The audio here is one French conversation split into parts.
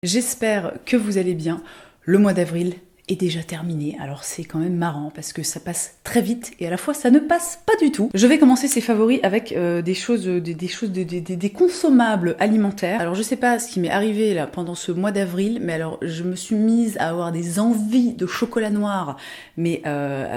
J'espère que vous allez bien. Le mois d'avril est déjà terminé, alors c'est quand même marrant parce que ça passe très vite et à la fois ça ne passe pas du tout. Je vais commencer ces favoris avec des consommables alimentaires. Alors je sais pas ce qui m'est arrivé là pendant ce mois d'avril, mais alors je me suis mise à avoir des envies de chocolat noir, mais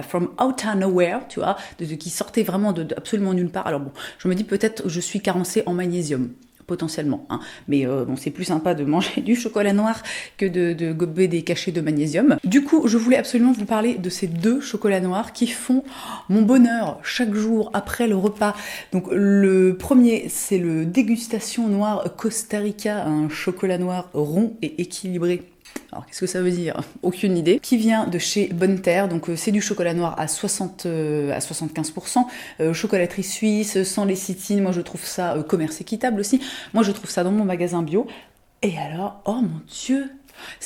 from out of nowhere, tu vois, qui sortaient vraiment de absolument nulle part. Alors bon, je me dis peut-être je suis carencée en magnésium. Potentiellement, hein. Mais bon, c'est plus sympa de manger du chocolat noir que de gober des cachets de magnésium. Du coup, je voulais absolument vous parler de ces deux chocolats noirs qui font mon bonheur chaque jour après le repas. Donc le premier, c'est le dégustation noire Costa Rica, un chocolat noir rond et équilibré. Alors qu'est-ce que ça veut dire? Aucune idée. Qui vient de chez Bonne Terre, donc c'est du chocolat noir à 75%, chocolaterie suisse, sans lécithine. Moi je trouve ça commerce équitable aussi. Moi je trouve ça dans mon magasin bio. Et alors, oh mon Dieu,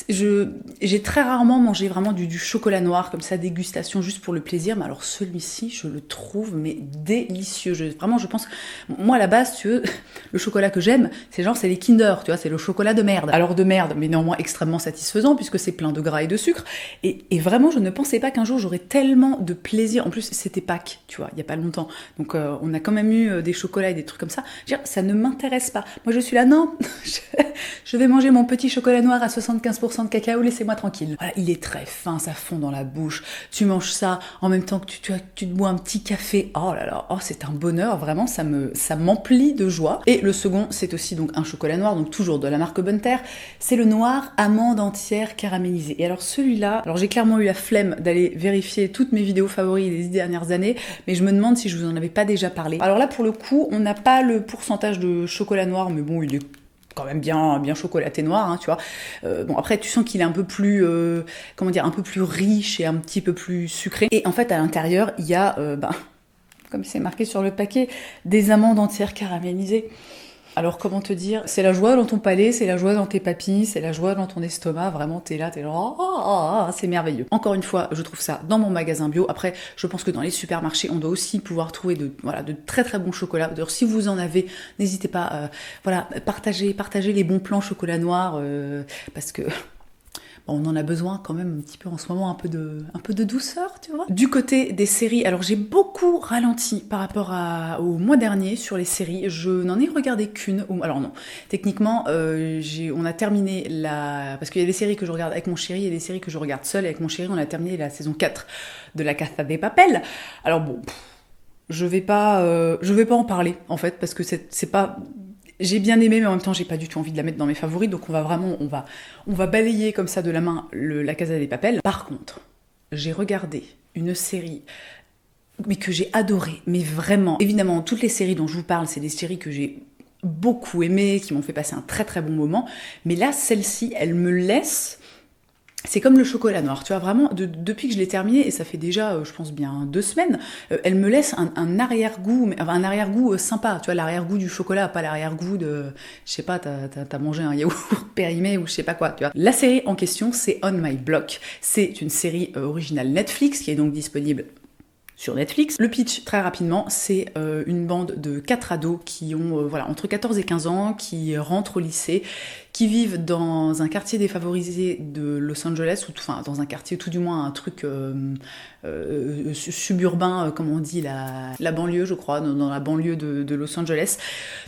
j'ai très rarement mangé vraiment du chocolat noir comme ça, dégustation juste pour le plaisir, mais alors celui-ci, je le trouve mais délicieux. Vraiment, je pense, moi à la base, tu veux, le chocolat que j'aime, c'est les Kinder, tu vois, c'est le chocolat de merde. Alors de merde, mais néanmoins extrêmement satisfaisant puisque c'est plein de gras et de sucre. Et vraiment, je ne pensais pas qu'un jour j'aurais tellement de plaisir. En plus, c'était Pâques, tu vois, il y a pas longtemps. Donc on a quand même eu des chocolats et des trucs comme ça. Je veux dire, ça ne m'intéresse pas. Moi, je suis là, non, je vais manger mon petit chocolat noir à 75% de cacao, laissez-moi tranquille. Voilà, il est très fin, ça fond dans la bouche. Tu manges ça en même temps que tu te bois un petit café. Oh là là, oh, c'est un bonheur, vraiment, ça m'emplit de joie. Et le second, c'est aussi donc un chocolat noir, donc toujours de la marque Bonne Terre. C'est le noir amande entière caramélisée. Et alors celui-là, alors j'ai clairement eu la flemme d'aller vérifier toutes mes vidéos favoris des 10 dernières années, mais je me demande si je vous en avais pas déjà parlé. Alors là, pour le coup, on n'a pas le pourcentage de chocolat noir, mais bon, il est quand même bien chocolaté noir, hein, tu vois. Bon, après, tu sens qu'il est un peu plus, un peu plus riche et un petit peu plus sucré. Et en fait, à l'intérieur, il y a, comme c'est marqué sur le paquet, des amandes entières caramélisées. Alors comment te dire, c'est la joie dans ton palais, c'est la joie dans tes papilles, c'est la joie dans ton estomac, vraiment t'es là, c'est merveilleux. Encore une fois, je trouve ça dans mon magasin bio. Après, je pense que dans les supermarchés, on doit aussi pouvoir trouver de très très bons chocolats. D'ailleurs, si vous en avez, n'hésitez pas, partagez les bons plans chocolat noir, parce que on en a besoin quand même un petit peu en ce moment, un peu de douceur, tu vois. Du côté des séries, alors j'ai beaucoup ralenti par rapport au mois dernier sur les séries. Je n'en ai regardé qu'une. Alors non, techniquement, on a terminé parce qu'il y a des séries que je regarde avec mon chéri et des séries que je regarde seule. Et avec mon chéri, on a terminé la saison 4 de La Casa de Papel. Alors bon, je vais pas en parler en fait parce que c'est pas. J'ai bien aimé, mais en même temps, j'ai pas du tout envie de la mettre dans mes favoris, donc on va balayer comme ça de la main La Casa de Papel. Par contre, j'ai regardé une série, mais que j'ai adorée, mais vraiment. Évidemment, toutes les séries dont je vous parle, c'est des séries que j'ai beaucoup aimées, qui m'ont fait passer un très très bon moment, mais là, celle-ci, elle me laisse. C'est comme le chocolat noir, tu vois, vraiment, depuis que je l'ai terminé, et ça fait déjà, je pense bien 2 semaines, elle me laisse un arrière-goût, un arrière-goût sympa, tu vois, l'arrière-goût du chocolat, pas l'arrière-goût de, je sais pas, t'as mangé un yaourt périmé ou je sais pas quoi, tu vois. La série en question, c'est On My Block. C'est une série originale Netflix, qui est donc disponible sur Netflix. Le pitch, très rapidement, c'est une bande de 4 ados qui ont entre 14 et 15 ans, qui rentrent au lycée, qui vivent dans un quartier défavorisé de Los Angeles, ou enfin dans un quartier, tout du moins un truc suburbain, comme on dit, la banlieue, je crois, dans la banlieue de Los Angeles.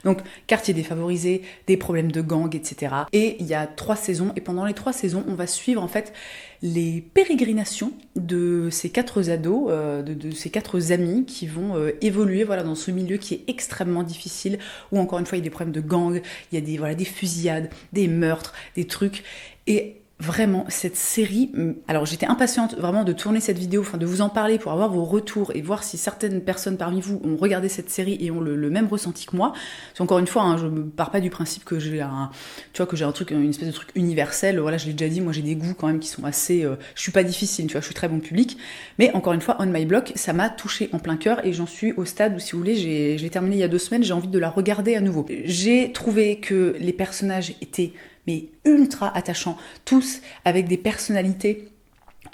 Donc, quartier défavorisé, des problèmes de gang, etc. Et il y a 3 saisons, et pendant les 3 saisons, on va suivre en fait les pérégrinations de ces 4 ados, de ces 4 amis qui vont évoluer dans ce milieu qui est extrêmement difficile, où encore une fois il y a des problèmes de gang, il y a des fusillades, des meurtres, des trucs, et vraiment cette série, alors j'étais impatiente vraiment de tourner cette vidéo, de vous en parler pour avoir vos retours et voir si certaines personnes parmi vous ont regardé cette série et ont le même ressenti que moi. Parce qu'encore une fois, je ne pars pas du principe que j'ai un truc, une espèce de truc universel. Voilà, je l'ai déjà dit, moi j'ai des goûts quand même qui sont assez, je suis pas difficile, tu vois, je suis très bon public. Mais encore une fois, On My Block, ça m'a touché en plein cœur et j'en suis au stade où, si vous voulez, je l'ai terminé il y a 2 semaines, j'ai envie de la regarder à nouveau. J'ai trouvé que les personnages étaient mais ultra attachants, tous avec des personnalités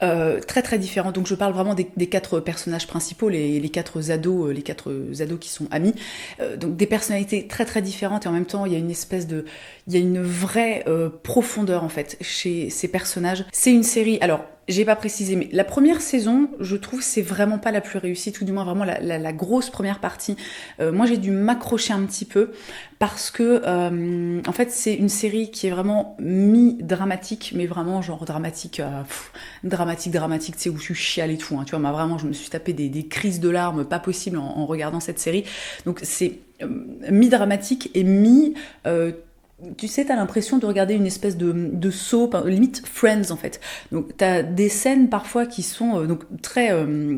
très très différents. Donc je parle vraiment des 4 personnages principaux, les 4 ados, qui sont amis. Donc des personnalités très très différentes et en même temps il y a une espèce de, il y a une vraie profondeur en fait chez ces personnages. C'est une série. Alors j'ai pas précisé, mais la première saison, je trouve, c'est vraiment pas la plus réussie, tout du moins vraiment la grosse première partie. Moi, j'ai dû m'accrocher un petit peu parce que, en fait, c'est une série qui est vraiment mi-dramatique, mais vraiment genre dramatique, dramatique, tu sais, où tu chiales et tout. Hein, tu vois, moi, vraiment, je me suis tapé des crises de larmes pas possibles en regardant cette série. Donc, c'est mi-dramatique et mi... tu sais, t'as l'impression de regarder une espèce de soap, limite Friends en fait. Donc t'as des scènes parfois qui sont donc très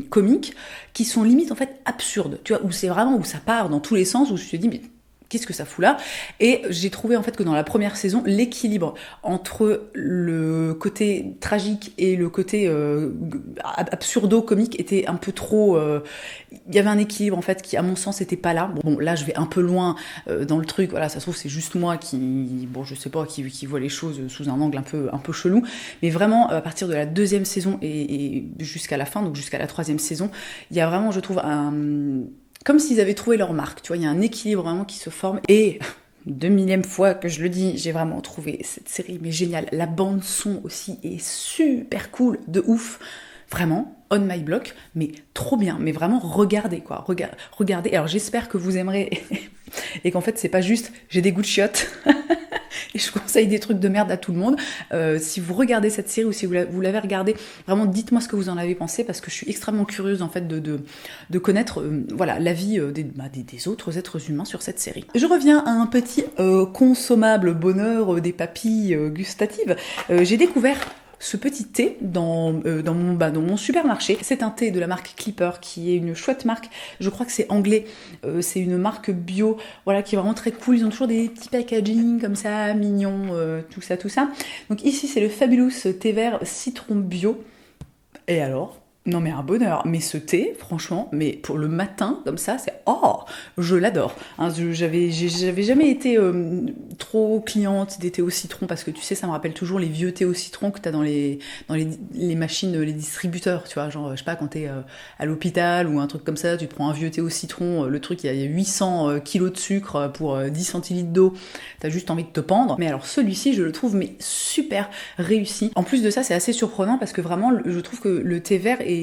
comiques, qui sont limite en fait absurdes, tu vois, où c'est vraiment, où ça part dans tous les sens, où je te dis mais qu'est-ce que ça fout là? Et j'ai trouvé en fait que dans la première saison, l'équilibre entre le côté tragique et le côté absurdo-comique était un peu trop... Il y avait un équilibre en fait qui à mon sens était pas là. Bon là je vais un peu loin dans le truc, voilà, ça se trouve c'est juste moi qui... Bon je sais pas, qui voit les choses sous un angle un peu chelou. Mais vraiment à partir de la 2e saison et jusqu'à la fin, donc jusqu'à la 3e saison, il y a vraiment je trouve comme s'ils avaient trouvé leur marque, tu vois, il y a un équilibre vraiment qui se forme. Et 2000e fois que je le dis, j'ai vraiment trouvé cette série mais géniale. La bande son aussi est super cool, de ouf. Vraiment, on my block, mais trop bien. Mais vraiment, regardez quoi, regardez. Alors j'espère que vous aimerez et qu'en fait c'est pas juste j'ai des goûts de chiottes. Et je conseille des trucs de merde à tout le monde. Si vous regardez cette série ou si vous l'avez regardée, vraiment dites-moi ce que vous en avez pensé parce que je suis extrêmement curieuse en fait de connaître voilà, l'avis des autres êtres humains sur cette série. Je reviens à un petit consommable bonheur des papilles gustatives. J'ai découvert ce petit thé dans mon supermarché. C'est un thé de la marque Clipper qui est une chouette marque. Je crois que c'est anglais. C'est une marque bio, voilà, qui est vraiment très cool. Ils ont toujours des petits packaging comme ça, mignons, tout ça. Donc ici, c'est le Fabulous thé vert citron bio. Et alors ? Non mais un bonheur, mais ce thé, franchement, mais pour le matin, comme ça, c'est... Oh, je l'adore. Hein, j'avais jamais été trop cliente des thés au citron, parce que tu sais, ça me rappelle toujours les vieux thés au citron que t'as dans les machines, les distributeurs, tu vois, genre, je sais pas, quand t'es à l'hôpital ou un truc comme ça, tu te prends un vieux thé au citron, le truc, il y a 800 kilos de sucre pour 10 centilitres d'eau, t'as juste envie de te pendre. Mais alors celui-ci, je le trouve mais super réussi. En plus de ça, c'est assez surprenant, parce que vraiment, je trouve que le thé vert est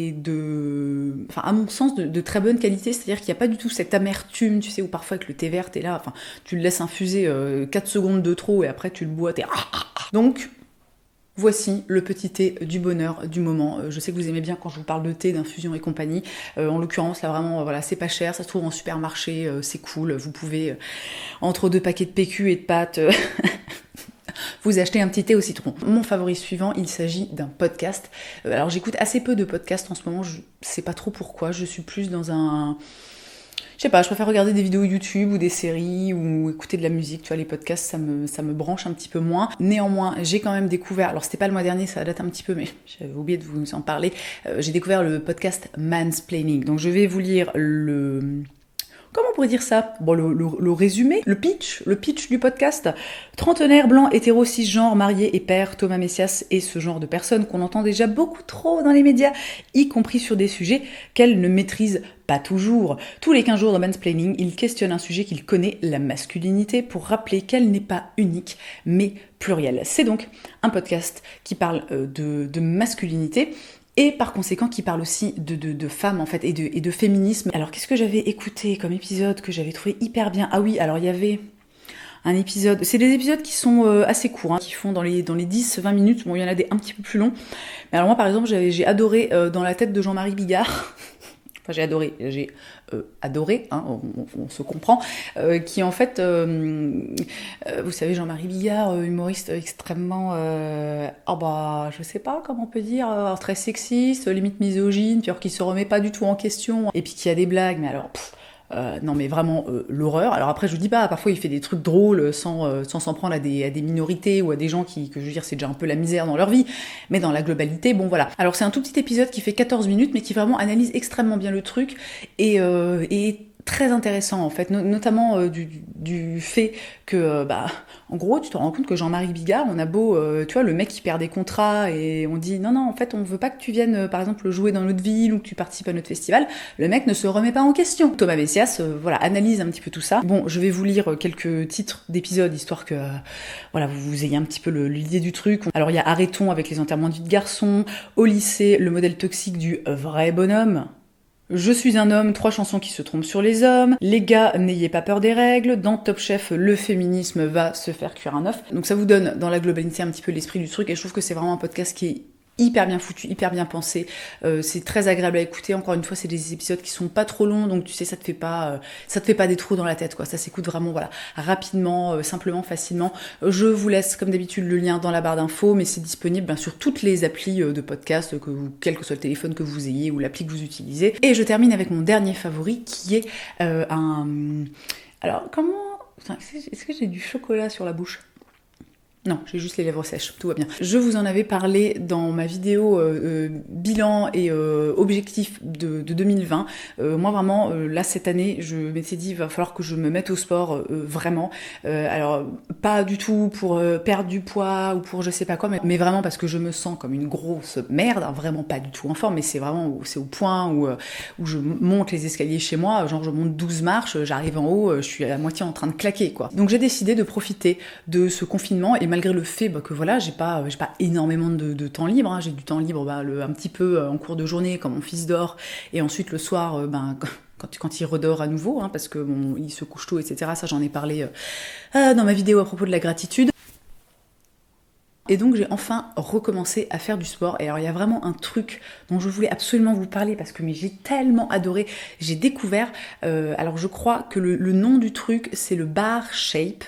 à mon sens, de très bonne qualité, c'est-à-dire qu'il n'y a pas du tout cette amertume, tu sais, où parfois avec le thé vert, t'es là, enfin, tu le laisses infuser 4 secondes de trop et après tu le bois, t'es... Donc, voici le petit thé du bonheur du moment. Je sais que vous aimez bien quand je vous parle de thé, d'infusion et compagnie. En l'occurrence, là vraiment, voilà, c'est pas cher, ça se trouve en supermarché, c'est cool. Vous pouvez, entre 2 paquets de PQ et de pâtes... vous achetez un petit thé au citron. Mon favori suivant, il s'agit d'un podcast. Alors j'écoute assez peu de podcasts en ce moment, je sais pas trop pourquoi, je suis plus dans un... Je sais pas, je préfère regarder des vidéos YouTube ou des séries ou écouter de la musique, tu vois, les podcasts ça me branche un petit peu moins. Néanmoins, j'ai quand même découvert, alors c'était pas le mois dernier, ça date un petit peu, mais j'avais oublié de vous en parler, j'ai découvert le podcast Mansplaining. Donc je vais vous lire comment on pourrait dire ça ? Bon, le résumé, le pitch du podcast. Trentenaire, blanc, hétéro, cisgenre, marié et père, Thomas Messias est ce genre de personne qu'on entend déjà beaucoup trop dans les médias, y compris sur des sujets qu'elle ne maîtrise pas toujours. Tous les 15 jours dans Mansplaining, il questionne un sujet qu'il connaît, la masculinité, pour rappeler qu'elle n'est pas unique, mais plurielle. C'est donc un podcast qui parle de masculinité, et par conséquent qui parle aussi de femmes en fait et de féminisme. Alors qu'est-ce que j'avais écouté comme épisode que j'avais trouvé hyper bien ? Ah oui, alors il y avait un épisode, c'est des épisodes qui sont assez courts, hein, qui font dans les 10-20 minutes, bon il y en a des un petit peu plus longs, mais alors moi par exemple j'ai adoré Dans la tête de Jean-Marie Bigard. Enfin, j'ai adoré, hein, on se comprend, qui en fait, vous savez, Jean-Marie Bigard, humoriste extrêmement, je sais pas comment on peut dire, très sexiste, limite misogyne, puis alors qui se remet pas du tout en question, et puis qui a des blagues, mais alors... non mais vraiment l'horreur. Alors après je vous dis pas, parfois il fait des trucs drôles sans s'en prendre à des minorités ou à des gens que je veux dire c'est déjà un peu la misère dans leur vie, mais dans la globalité, bon voilà. Alors c'est un tout petit épisode qui fait 14 minutes mais qui vraiment analyse extrêmement bien le truc et très intéressants en fait, notamment du fait que, en gros, tu te rends compte que Jean-Marie Bigard, on a beau, tu vois, le mec qui perd des contrats et on dit non, en fait, on veut pas que tu viennes, par exemple, jouer dans notre ville ou que tu participes à notre festival, le mec ne se remet pas en question. Thomas Messias, voilà, analyse un petit peu tout ça. Bon, je vais vous lire quelques titres d'épisodes, histoire que, voilà, vous ayez un petit peu l'idée du truc. Alors, il y a Arrêtons avec les enterrements de vie de garçon, Au lycée, le modèle toxique du vrai bonhomme. Je suis un homme, 3 chansons qui se trompent sur les hommes. Les gars, n'ayez pas peur des règles. Dans Top Chef, le féminisme va se faire cuire un œuf. Donc ça vous donne dans la globalité un petit peu l'esprit du truc et je trouve que c'est vraiment un podcast qui est hyper bien foutu, hyper bien pensé. C'est très agréable à écouter. Encore une fois, c'est des épisodes qui sont pas trop longs, donc tu sais, ça te fait pas des trous dans la tête, quoi. Ça s'écoute vraiment, voilà, rapidement, simplement, facilement. Je vous laisse, comme d'habitude, le lien dans la barre d'infos, mais c'est disponible sur toutes les applis de podcast, quel que soit le téléphone que vous ayez ou l'appli que vous utilisez. Et je termine avec mon dernier favori, qui est Alors, comment... Putain, est-ce que j'ai du chocolat sur la bouche ? Non, j'ai juste les lèvres sèches, tout va bien. Je vous en avais parlé dans ma vidéo bilan et objectif de 2020. Moi vraiment, là cette année, je m'étais dit, il va falloir que je me mette au sport vraiment. Alors, pas du tout pour perdre du poids ou pour je sais pas quoi, mais vraiment parce que je me sens comme une grosse merde, hein, vraiment pas du tout en forme, mais c'est au point où je monte les escaliers chez moi, genre je monte 12 marches, j'arrive en haut, je suis à moitié en train de claquer, quoi. Donc j'ai décidé de profiter de ce confinement et malgré le fait que voilà, j'ai pas énormément de temps libre, hein. J'ai du temps libre un petit peu en cours de journée quand mon fils dort et ensuite le soir quand il redort à nouveau, hein, parce que il se couche tôt, etc. Ça j'en ai parlé dans ma vidéo à propos de la gratitude. Et donc j'ai enfin recommencé à faire du sport. Et alors il y a vraiment un truc dont je voulais absolument vous parler parce que j'ai tellement adoré. J'ai découvert, alors je crois que le nom du truc c'est le Bar Shape.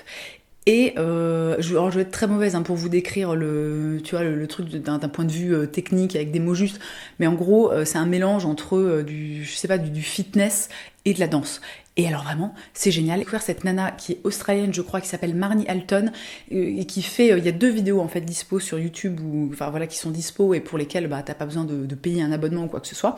Et je vais être très mauvaise pour vous décrire le truc d'un point de vue technique avec des mots justes, mais en gros c'est un mélange entre du fitness et de la danse. Et alors vraiment, c'est génial. J'ai découvert cette nana qui est australienne, je crois, qui s'appelle Marnie Alton, et qui fait, il y a 2 vidéos en fait dispo sur YouTube, qui sont dispo et pour lesquelles t'as pas besoin de payer un abonnement ou quoi que ce soit,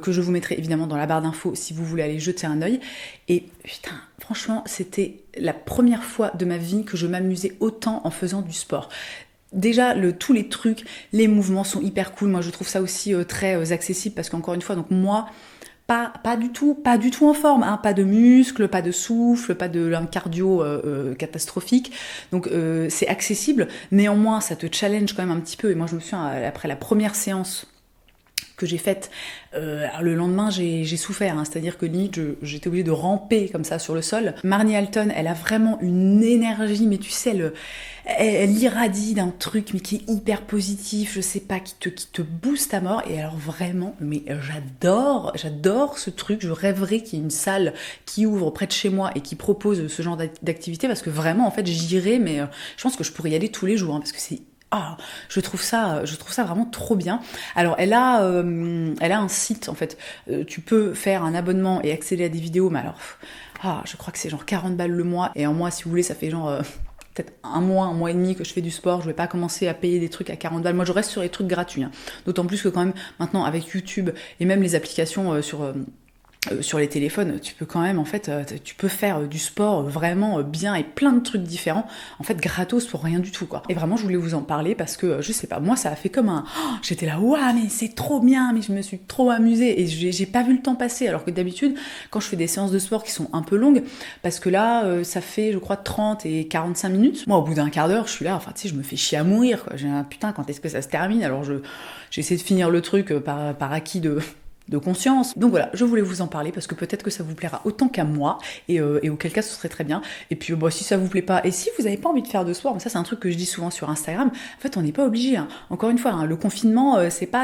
que je vous mettrai évidemment dans la barre d'infos si vous voulez aller jeter un œil. Et putain, franchement, c'était la première fois de ma vie que je m'amusais autant en faisant du sport. Déjà, tous les trucs, les mouvements sont hyper cool. Moi, je trouve ça aussi très accessible parce qu'encore une fois, donc moi, pas du tout en forme, hein, pas de muscles, pas de souffle, pas de un cardio catastrophique. Donc c'est accessible. Néanmoins, ça te challenge quand même un petit peu. Et moi, je me souviens après la première séance que j'ai faite, le lendemain j'ai souffert, hein, c'est-à-dire que limite j'étais obligée de ramper comme ça sur le sol. Marnie Alton, elle a vraiment une énergie, mais tu sais, elle irradie d'un truc mais qui est hyper positif, je sais pas, qui te booste à mort. Et alors vraiment, mais j'adore ce truc. Je rêverais qu'il y ait une salle qui ouvre près de chez moi et qui propose ce genre d'activité, parce que vraiment en fait j'irais, mais je pense que je pourrais y aller tous les jours, hein, parce que c'est je trouve ça vraiment trop bien. Alors elle a un site en fait. Tu peux faire un abonnement et accéder à des vidéos, mais alors je crois que c'est genre 40 balles le mois. Et en mois, si vous voulez, ça fait genre peut-être un mois et demi que je fais du sport. Je vais pas commencer à payer des trucs à 40 balles. Moi, je reste sur les trucs gratuits, hein. D'autant plus que quand même maintenant avec YouTube et même les applications sur les téléphones, tu peux quand même, en fait, tu peux faire du sport vraiment bien et plein de trucs différents, en fait, gratos pour rien du tout, quoi. Et vraiment, je voulais vous en parler parce que, je sais pas, moi, ça a fait comme j'étais là, waouh, mais c'est trop bien, mais je me suis trop amusée et j'ai pas vu le temps passer, alors que d'habitude, quand je fais des séances de sport qui sont un peu longues, parce que là, ça fait, je crois, 30 et 45 minutes, moi, au bout d'un quart d'heure, je suis là, enfin, tu sais, je me fais chier à mourir, quoi. J'ai un putain, quand est-ce que ça se termine? Alors, j'essaie de finir le truc par acquis de conscience. Donc voilà, je voulais vous en parler parce que peut-être que ça vous plaira autant qu'à moi et auquel cas ce serait très bien. Et puis si ça vous plaît pas et si vous n'avez pas envie de faire de sport, ça c'est un truc que je dis souvent sur Instagram, en fait on n'est pas obligé, hein. Encore une fois, hein, le confinement,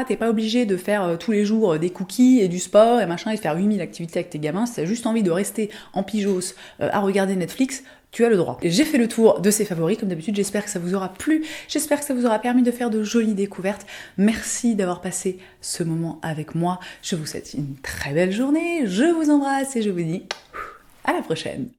t'es pas obligé de faire tous les jours des cookies et du sport et machin et de faire 8000 activités avec tes gamins. Si t'as juste envie de rester en pyjos à regarder Netflix, tu as le droit. J'ai fait le tour de ces favoris, comme d'habitude, j'espère que ça vous aura plu, j'espère que ça vous aura permis de faire de jolies découvertes. Merci d'avoir passé ce moment avec moi, je vous souhaite une très belle journée, je vous embrasse et je vous dis à la prochaine.